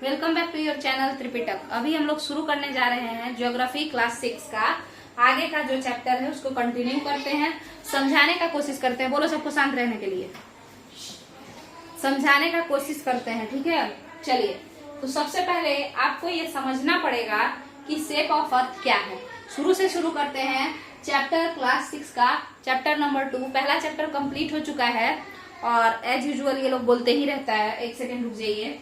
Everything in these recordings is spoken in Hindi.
Welcome back to your channel Tripitak. अभी हम लोग शुरू करने जा रहे हैं ज्योग्राफी क्लास 6 का आगे का जो चैप्टर है उसको कंटिन्यू करते हैं, समझाने का कोशिश करते हैं। बोलो सबको शांत रहने के लिए, समझाने का कोशिश करते हैं, ठीक है। चलिए, तो सबसे पहले आपको ये समझना पड़ेगा कि शेप ऑफ अर्थ क्या है। शुरू से शुरू करते हैं चैप्टर क्लास 6 का, चैप्टर नंबर 2। पहला चैप्टर कंप्लीट हो चुका है और एज यूजुअल ये लोग बोलते ही रहता है। एक सेकेंड रुक जाइए।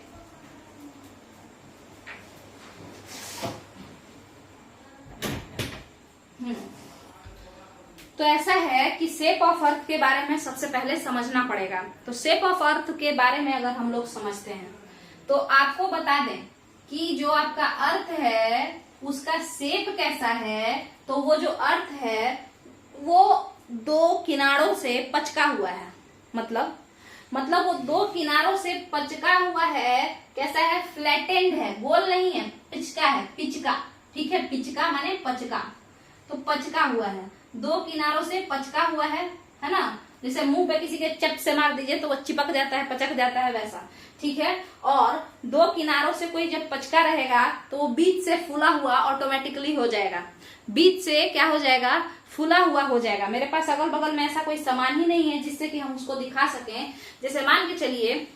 तो ऐसा है कि शेप ऑफ अर्थ के बारे में सबसे पहले समझना पड़ेगा। तो शेप ऑफ अर्थ के बारे में अगर हम लोग समझते हैं तो आपको बता दें कि जो आपका अर्थ है उसका शेप कैसा है। तो वो जो अर्थ है वो दो किनारों से पचका हुआ है। मतलब वो दो किनारों से पचका हुआ है। कैसा है? फ्लैटेंड है, गोल नहीं है, पिचका है, पिचका, ठीक है। पिचका माने पचका, तो पचका हुआ है, दो किनारों से पचका हुआ है ना। जैसे मुंह पे किसी के चप से मार दीजिए तो वो चिपक जाता है, पचक जाता है, वैसा, ठीक है। और दो किनारों से कोई जब पचका रहेगा तो वो बीच से फूला हुआ ऑटोमेटिकली हो जाएगा। बीच से क्या हो जाएगा? फूला हुआ हो जाएगा। मेरे पास अगल बगल में ऐसा कोई सामान ही नहीं है जिससे कि हम उसको दिखा सकें। जैसे मान के चलिए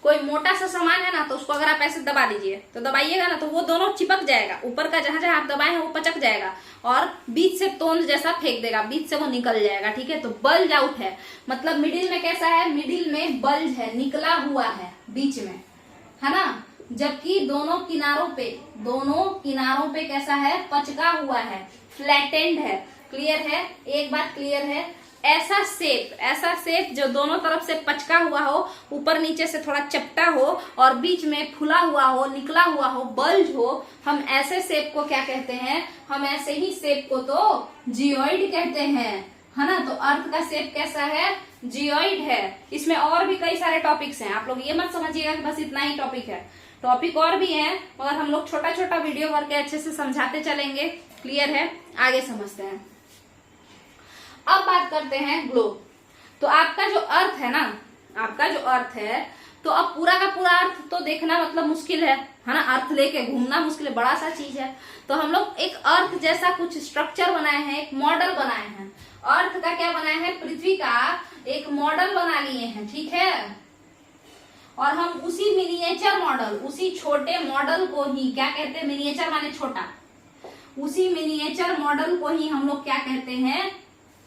कोई मोटा सा सामान है ना, तो उसको अगर आप ऐसे दबा दीजिए तो दबाइएगा ना तो वो दोनों चिपक जाएगा। ऊपर का जहां जहां आप दबाए हैं वो पचक जाएगा और बीच से तोंद जैसा फेंक देगा, बीच से वो निकल जाएगा, ठीक है। तो बल्ज आउट है, मतलब मिडिल में कैसा है? मिडिल में बल्ज है, निकला हुआ है बीच में, है ना। जबकि दोनों किनारों पे कैसा है? पचका हुआ है, फ्लैटेंड है। क्लियर है? एक बात क्लियर है। ऐसा शेप जो दोनों तरफ से पचका हुआ हो, ऊपर नीचे से थोड़ा चपटा हो और बीच में फुला हुआ हो, निकला हुआ हो, बल्ज हो, हम ऐसे शेप को क्या कहते हैं? हम ऐसे ही शेप को तो जियोइड कहते हैं, है ना। तो अर्थ का शेप कैसा है? जियोइड है। इसमें और भी कई सारे टॉपिक्स हैं, आप लोग ये मत समझिएगा कि बस इतना ही टॉपिक है। टॉपिक और भी है, मगर हम लोग छोटा छोटा वीडियो करके अच्छे से समझाते चलेंगे। क्लियर है? आगे समझते हैं। अब बात करते हैं ग्लोब। तो आपका जो अर्थ है ना, आपका जो अर्थ है, तो अब पूरा का पूरा अर्थ तो देखना मतलब मुश्किल है ना। अर्थ लेके घूमना मुश्किल है, बड़ा सा चीज है। तो हम लोग एक अर्थ जैसा कुछ स्ट्रक्चर बनाए हैं, एक मॉडल बनाए हैं। अर्थ का क्या बनाया है? पृथ्वी का एक मॉडल बना लिए हैं, ठीक है। और हम उसी मिनिएचर मॉडल, उसी छोटे मॉडल को ही क्या कहते हैं? मिनिएचर माने छोटा। उसी मिनिएचर मॉडल को ही हम लोग क्या कहते हैं?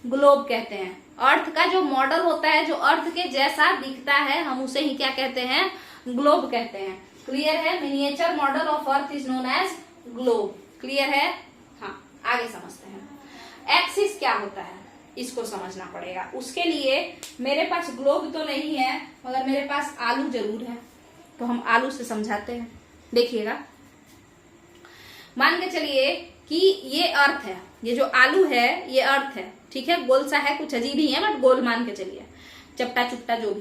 ग्लोब कहते हैं। अर्थ का जो मॉडल होता है, जो अर्थ के जैसा दिखता है, हम उसे ही क्या कहते हैं? ग्लोब कहते हैं। क्लियर है? Miniature model of earth is known as globe. Clear है? हाँ, आगे समझते हैं। एक्सिस क्या होता है इसको समझना पड़ेगा। उसके लिए मेरे पास ग्लोब तो नहीं है, मगर मेरे पास आलू जरूर है, तो हम आलू से समझाते हैं। देखिएगा, मान के चलिए कि ये अर्थ है, ये जो आलू है ये अर्थ है, ठीक है। गोल सा है, कुछ अजीब ही है, बट गोल मान के चलिए, चपटा चुपटा जो भी।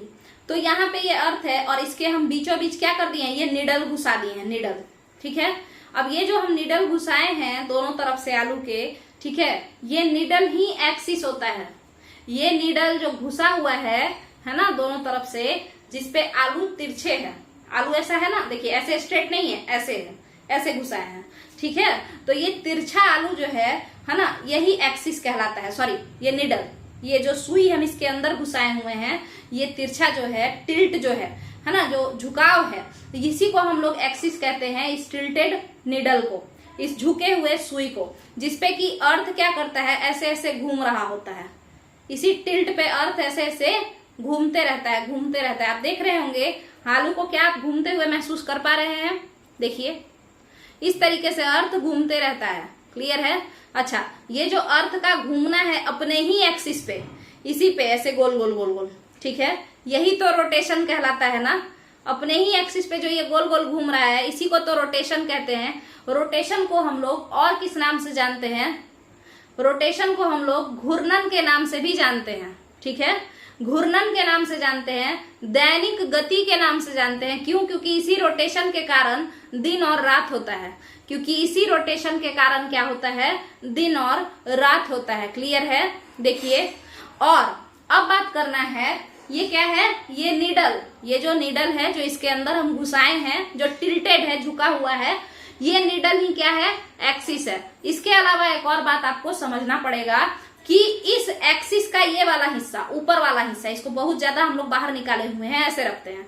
तो यहाँ पे ये अर्थ है और इसके हम बीचों बीच क्या कर दिए हैं? ये निडल घुसा दिए हैं, निडल, ठीक है। अब ये जो हम निडल घुसाए हैं दोनों तरफ से आलू के, ठीक है, ये निडल ही एक्सिस होता है। ये निडल जो घुसा हुआ है ना, दोनों तरफ से, जिसपे आलू तिरछे है। आलू ऐसा है ना, देखिए ऐसे स्ट्रेट नहीं है, ऐसे है, ऐसे घुसाए हैं, ठीक है। तो ये तिरछा आलू जो है ना, यही एक्सिस कहलाता है। सॉरी, ये निडल, ये जो सुई हम इसके अंदर घुसाए हुए हैं, ये तिरछा जो है, टिल्ट जो है ना, जो झुकाव है, इसी को हम लोग एक्सिस कहते हैं। इस टिल्टेड निडल को, इस झुके हुए सुई को, जिसपे कि अर्थ क्या करता है? ऐसे ऐसे घूम रहा होता है। इसी टिल्ट पे अर्थ ऐसे ऐसे घूमते रहता है, घूमते रहता है। आप देख रहे होंगे आलू को, क्या आप घूमते हुए महसूस कर पा रहे हैं? देखिए, इस तरीके से अर्थ घूमते रहता है। क्लियर है? अच्छा, ये जो अर्थ का घूमना है अपने ही एक्सिस पे, इसी पे ऐसे गोल गोल गोल गोल, ठीक है, यही तो रोटेशन कहलाता है ना। अपने ही एक्सिस पे जो ये गोल गोल घूम रहा है, इसी को तो रोटेशन कहते हैं। रोटेशन को हम लोग और किस नाम से जानते हैं? रोटेशन को हम लोग घूर्णन के नाम से भी जानते हैं, ठीक है। घूर्णन के नाम से जानते हैं, दैनिक गति के नाम से जानते हैं। क्यों? क्योंकि इसी रोटेशन के कारण दिन और रात होता है। क्योंकि इसी रोटेशन के कारण क्या होता है? दिन और रात होता है। क्लियर है? देखिए, और अब बात करना है ये क्या है, ये नीडल, ये जो नीडल है जो इसके अंदर हम घुसाए हैं, जो टिल्टेड है, झुका हुआ है, ये नीडल ही क्या है, एक्सिस है। इसके अलावा एक और बात आपको समझना पड़ेगा कि इस एक्सिस का ये वाला हिस्सा, ऊपर वाला हिस्सा, इसको बहुत ज्यादा हम लोग बाहर निकाले हुए हैं, ऐसे रखते हैं,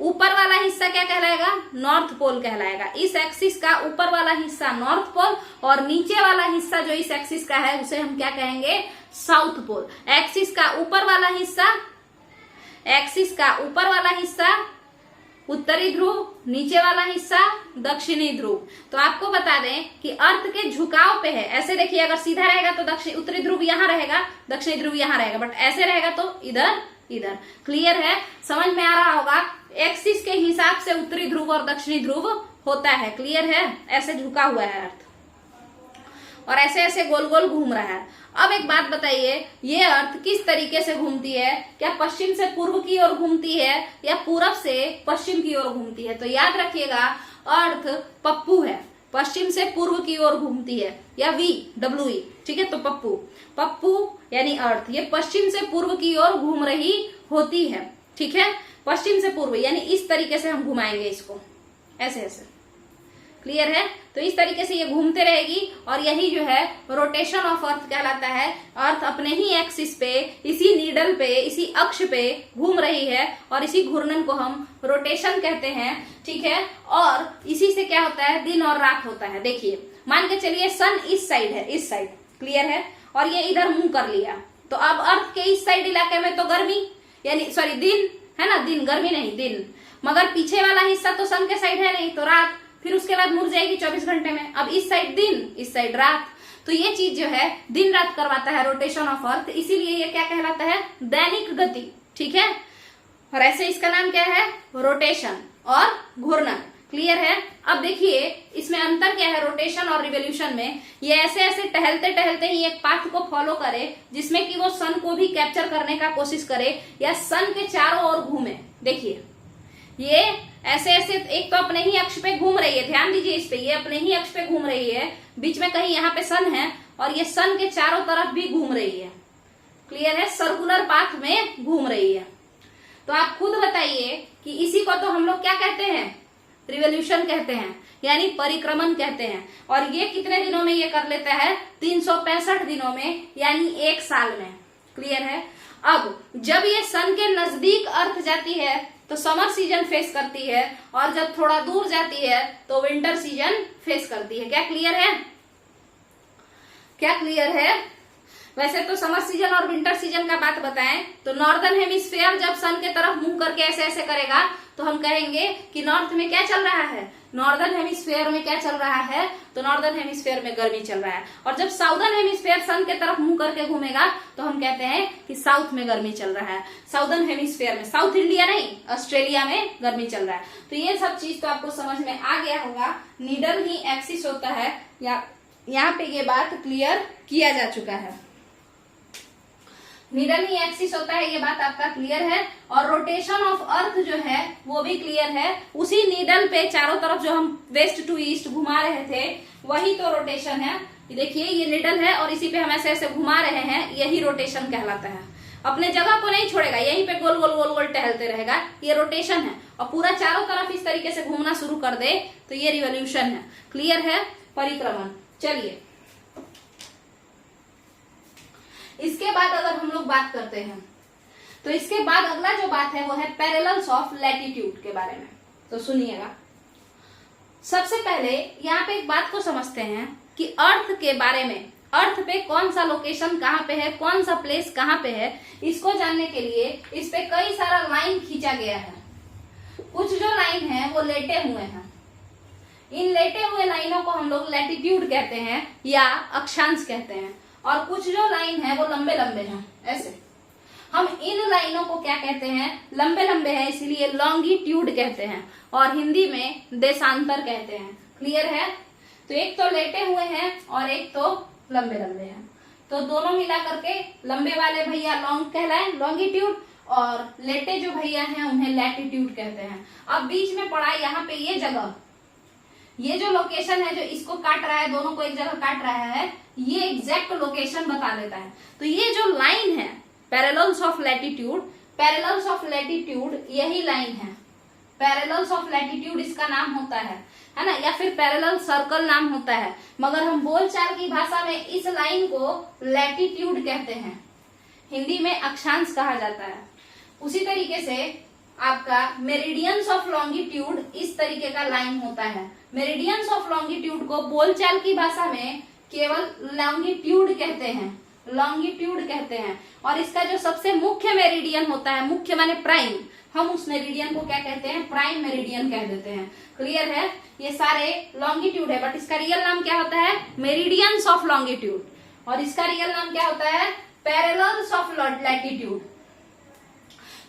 ऊपर वाला हिस्सा क्या कहलाएगा, नॉर्थ पोल कहलाएगा। इस एक्सिस का ऊपर वाला हिस्सा नॉर्थ पोल और नीचे वाला हिस्सा जो इस एक्सिस का है उसे हम क्या कहेंगे, साउथ पोल। एक्सिस का ऊपर वाला हिस्सा, एक्सिस का ऊपर वाला हिस्सा उत्तरी ध्रुव, नीचे वाला हिस्सा दक्षिणी ध्रुव। तो आपको बता दें कि अर्थ के झुकाव पे है, ऐसे देखिए, अगर सीधा रहेगा तो दक्षिण उत्तरी ध्रुव यहां रहेगा, दक्षिणी ध्रुव यहां रहेगा, बट ऐसे रहेगा तो इधर इधर। क्लियर है, समझ में आ रहा होगा। एक्सिस के हिसाब से उत्तरी ध्रुव और दक्षिणी ध्रुव होता है। क्लियर है, ऐसे झुका हुआ है अर्थ और ऐसे ऐसे गोल गोल घूम रहा है। अब एक बात बताइए, ये अर्थ किस तरीके से घूमती है, क्या पश्चिम से पूर्व की ओर घूमती है या पूरब से पश्चिम की ओर घूमती है? तो याद रखिएगा, अर्थ पप्पू है, पश्चिम से पूर्व की ओर घूमती है, या WE, ठीक है। तो पप्पू यानी अर्थ, ये पश्चिम से पूर्व की ओर घूम रही होती है, ठीक है। पश्चिम से पूर्व यानी इस तरीके से हम घुमाएंगे इसको, ऐसे ऐसे। क्लियर है, तो इस तरीके से ये घूमते रहेगी और यही जो है रोटेशन ऑफ अर्थ कहलाता है। अर्थ अपने ही एक्सिस पे, इसी नीडल पे, इसी अक्ष पे घूम रही है और इसी घूर्णन को हम रोटेशन कहते हैं, ठीक है। और इसी से क्या होता है, दिन और रात होता है। देखिए, मान के चलिए सन इस साइड है, इस साइड, क्लियर है, और ये इधर मुंह कर लिया, तो अब अर्थ के इस साइड इलाके में तो गर्मी, यानी सॉरी दिन है ना, दिन, गर्मी नहीं, दिन, मगर पीछे वाला हिस्सा तो सन के साइड है नहीं, तो रात, फिर उसके बाद मुड़ जाएगी 24 घंटे में। अब इस साइड दिन, इस साइड रात, तो ये चीज जो है दिन रात करवाता है रोटेशन ऑफ अर्थ, इसीलिए ये क्या कहलाता है, दैनिक गति, ठीक है। और ऐसे इसका नाम क्या है, रोटेशन और घूर्णन। क्लियर है। अब देखिए इसमें अंतर क्या है रोटेशन और रिवोल्यूशन में, ये ऐसे ऐसे टहलते टहलते ही एक पाथ को फॉलो करे जिसमें कि वो सन को भी कैप्चर करने का कोशिश करे या सन के चारों ओर घूमे। देखिए ये ऐसे ऐसे, एक तो अपने ही अक्ष पे घूम रही है, ध्यान दीजिए इस पे, ये अपने ही अक्ष पे घूम रही है, बीच में कहीं यहाँ पे सन है और ये सन के चारों तरफ भी घूम रही है। क्लियर है, सर्कुलर पाथ में घूम रही है। तो आप खुद बताइए कि इसी को तो हम लोग क्या कहते हैं, रिवोल्यूशन कहते हैं, यानी परिक्रमण कहते हैं। और ये कितने दिनों में ये कर लेता है, 365 दिनों में, यानी एक साल में। क्लियर है। अब जब ये सन के नजदीक अर्थ जाती है तो समर सीजन फेस करती है, और जब थोड़ा दूर जाती है तो विंटर सीजन फेस करती है। क्या क्लियर है, क्या क्लियर है? वैसे तो समर सीजन और विंटर सीजन का बात बताएं तो नॉर्दर्न हेमिस्फीयर जब सन के तरफ मुंह करके ऐसे ऐसे करेगा तो हम कहेंगे कि नॉर्थ में क्या चल रहा है, नॉर्दर्न हेमिस्फीयर में क्या चल रहा है, तो नॉर्दर्न हेमिस्फीयर में गर्मी चल रहा है। और जब साउदर्न हेमिस्फीयर सन के तरफ मुंह करके घूमेगा तो हम कहते हैं कि साउथ में गर्मी चल रहा है। साउदर्न हेमिस्फीयर में, साउथ इंडिया नहीं, ऑस्ट्रेलिया में गर्मी चल रहा है। तो ये सब चीज तो आपको समझ में आ गया होगा। नीडल ही एक्सिस होता है, या यहाँ पे ये बात क्लियर किया जा चुका है। नीडल ही एक्सिस होता है, ये बात आपका क्लियर है। और रोटेशन ऑफ अर्थ जो है वो भी क्लियर है। उसी नीडल पे चारों तरफ जो हम वेस्ट टू ईस्ट घुमा रहे थे वही तो रोटेशन है। देखिए ये नीडल है और इसी पे हम ऐसे ऐसे घुमा रहे हैं, यही रोटेशन कहलाता है। अपने जगह को नहीं छोड़ेगा, यहीं पे गोल गोल गोल गोल टहलते रहेगा, ये रोटेशन है। और पूरा चारों तरफ इस तरीके से घूमना शुरू कर दे तो ये रिवोल्यूशन है। क्लियर है, परिक्रमण। चलिए इसके बाद अगर हम लोग बात करते हैं तो इसके बाद अगला जो बात है वो है पैरेलल्स ऑफ लैटिट्यूड के बारे में। तो सुनिएगा, सबसे पहले यहाँ पे एक बात को समझते हैं कि अर्थ के बारे में, अर्थ पे कौन सा लोकेशन कहाँ पे है, कौन सा प्लेस कहाँ पे है, इसको जानने के लिए इस पे कई सारा लाइन खींचा गया है। कुछ जो लाइन है वो लेटे हुए हैं, इन लेटे हुए लाइनों को हम लोग लैटिट्यूड कहते हैं या अक्षांश कहते हैं। और कुछ जो लाइन है वो लंबे लंबे हैं, ऐसे हम इन लाइनों को क्या कहते हैं, लंबे लंबे हैं इसीलिए लॉन्गिट्यूड कहते हैं, और हिंदी में देशांतर कहते हैं। क्लियर है। तो एक तो लेटे हुए हैं और एक तो लंबे लंबे हैं, तो दोनों मिला करके लंबे वाले भैया लॉन्ग कहलाए, लॉन्गिट्यूड, और लेटे जो भैया हैं उन्हें लैटिट्यूड कहते हैं। अब बीच में पड़ा यहाँ पे ये जगह, ये जो लोकेशन है जो इसको काट रहा है, दोनों को एक जगह काट रहा है, ये एग्जैक्ट लोकेशन बता देता है। तो ये जो लाइन है parallels of latitude, parallels of latitude यही लाइन है, पैरेलल्स ऑफ लैटिट्यूड इसका नाम होता है ना, या फिर पैरेलल सर्कल नाम होता है, मगर हम बोलचाल की भाषा में इस लाइन को लैटिट्यूड कहते हैं, हिंदी में अक्षांश कहा जाता है। उसी तरीके से आपका मेरिडियंस ऑफ लॉन्गिट्यूड इस तरीके का लाइन होता है। मेरिडियंस ऑफ लॉन्गिट्यूड को बोलचाल की भाषा में केवल लॉन्गिट्यूड कहते हैं, लॉन्गिट्यूड कहते हैं। और इसका जो सबसे मुख्य मेरिडियन होता है, मुख्य माने प्राइम, हम उस मेरिडियन को क्या कहते हैं, प्राइम मेरिडियन कह देते हैं। क्लियर है, ये सारे लॉन्गिट्यूड है, बट इसका रियल नाम क्या होता है, मेरिडियंस ऑफ लॉन्गिट्यूड, और इसका रियल नाम क्या होता है, पैरेलल्स ऑफ लैटिट्यूड।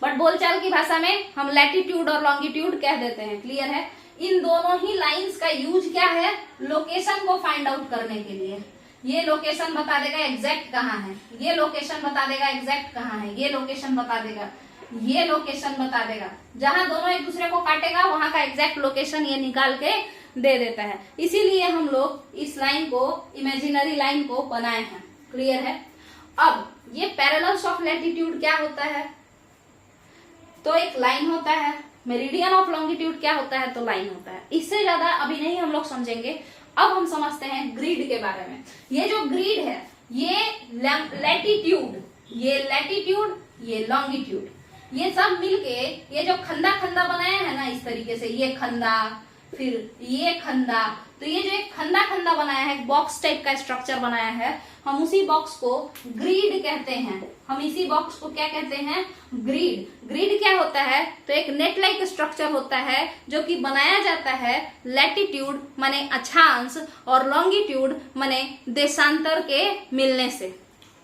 बट बोलचाल की भाषा में हम लैटिट्यूड और लॉन्गिट्यूड कह देते हैं। क्लियर है, इन दोनों ही लाइंस का यूज क्या है, लोकेशन को फाइंड आउट करने के लिए। ये लोकेशन बता देगा एग्जैक्ट कहाँ है, ये लोकेशन बता देगा एग्जैक्ट कहाँ है, ये लोकेशन बता देगा, ये लोकेशन बता देगा, जहां दोनों एक दूसरे को काटेगा वहां का एग्जैक्ट लोकेशन ये निकाल के दे देता है। इसीलिए हम लोग इस लाइन को, इमेजिनरी लाइन को बनाए हैं। क्लियर है, अब ये पैरेलल्स ऑफ लैटिट्यूड क्या होता है, तो एक लाइन होता है। मेरिडियन ऑफ लॉन्गिट्यूड क्या होता है, तो लाइन होता है। इससे ज्यादा अभी नहीं हम लोग समझेंगे। अब हम समझते हैं ग्रिड के बारे में। ये जो ग्रिड है, ये लैटिट्यूड, ये लैटिट्यूड, ये लॉन्गिट्यूड, ये सब मिलके ये जो खंदा खंदा बनाया है ना, इस तरीके से ये खंदा, फिर ये खंदा, तो ये जो एक खंदा खंदा बनाया है, बॉक्स टाइप का स्ट्रक्चर बनाया है, हम उसी बॉक्स को ग्रिड कहते हैं। हम इसी बॉक्स को क्या कहते हैं, ग्रिड। ग्रिड क्या होता है, तो एक नेट लाइक स्ट्रक्चर होता है जो कि बनाया जाता है लैटिट्यूड माने अक्षांश और लॉन्गिट्यूड माने देशांतर के मिलने से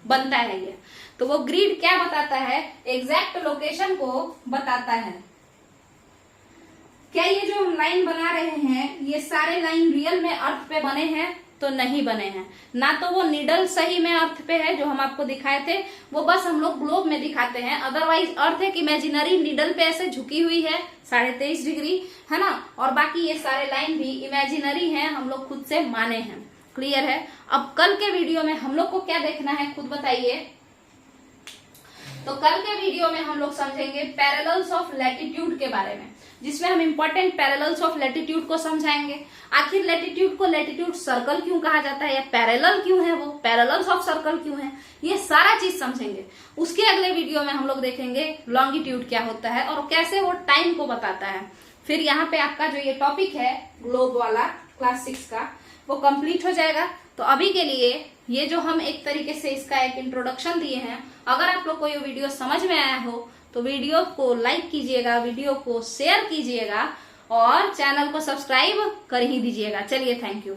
बनता है ये। तो वो ग्रिड क्या बताता है, एग्जैक्ट लोकेशन को बताता है। क्या ये जो हम लाइन बना रहे हैं, ये सारे लाइन रियल में अर्थ पे बने हैं, तो नहीं बने हैं। ना तो वो निडल सही में अर्थ पे है जो हम आपको दिखाए थे, वो बस हम लोग ग्लोब में दिखाते हैं। अदरवाइज अर्थ एक इमेजिनरी निडल पे ऐसे झुकी हुई है 23.5 डिग्री, है ना, और बाकी ये सारे लाइन भी इमेजिनरी हैं, हम लोग खुद से माने हैं। क्लियर है, अब कल के वीडियो में हम लोग को क्या देखना है, खुद बताइए। तो कल के वीडियो में हम लोग समझेंगे पैरेलल्स ऑफ लैटिट्यूड के बारे में, जिसमें हम इंपॉर्टेंट पैरेलल्स ऑफ लैटिट्यूड को समझाएंगे। आखिर लैटिट्यूड को लैटिट्यूड सर्कल क्यों कहा जाता है, या पैरेलल क्यों है, वो पैरेलल्स ऑफ सर्कल क्यों है, ये सारा चीज समझेंगे। उसके अगले वीडियो में हम लोग देखेंगे लॉन्गिट्यूड क्या होता है और कैसे वो टाइम को बताता है। फिर यहाँ पे आपका जो ये टॉपिक है ग्लोब वाला क्लास 6 का, वो कंप्लीट हो जाएगा। तो अभी के लिए ये जो हम एक तरीके से इसका एक इंट्रोडक्शन दिए हैं, अगर आप लोग को ये वीडियो समझ में आया हो तो वीडियो को लाइक कीजिएगा, वीडियो को शेयर कीजिएगा और चैनल को सब्सक्राइब कर ही दीजिएगा। चलिए, थैंक यू।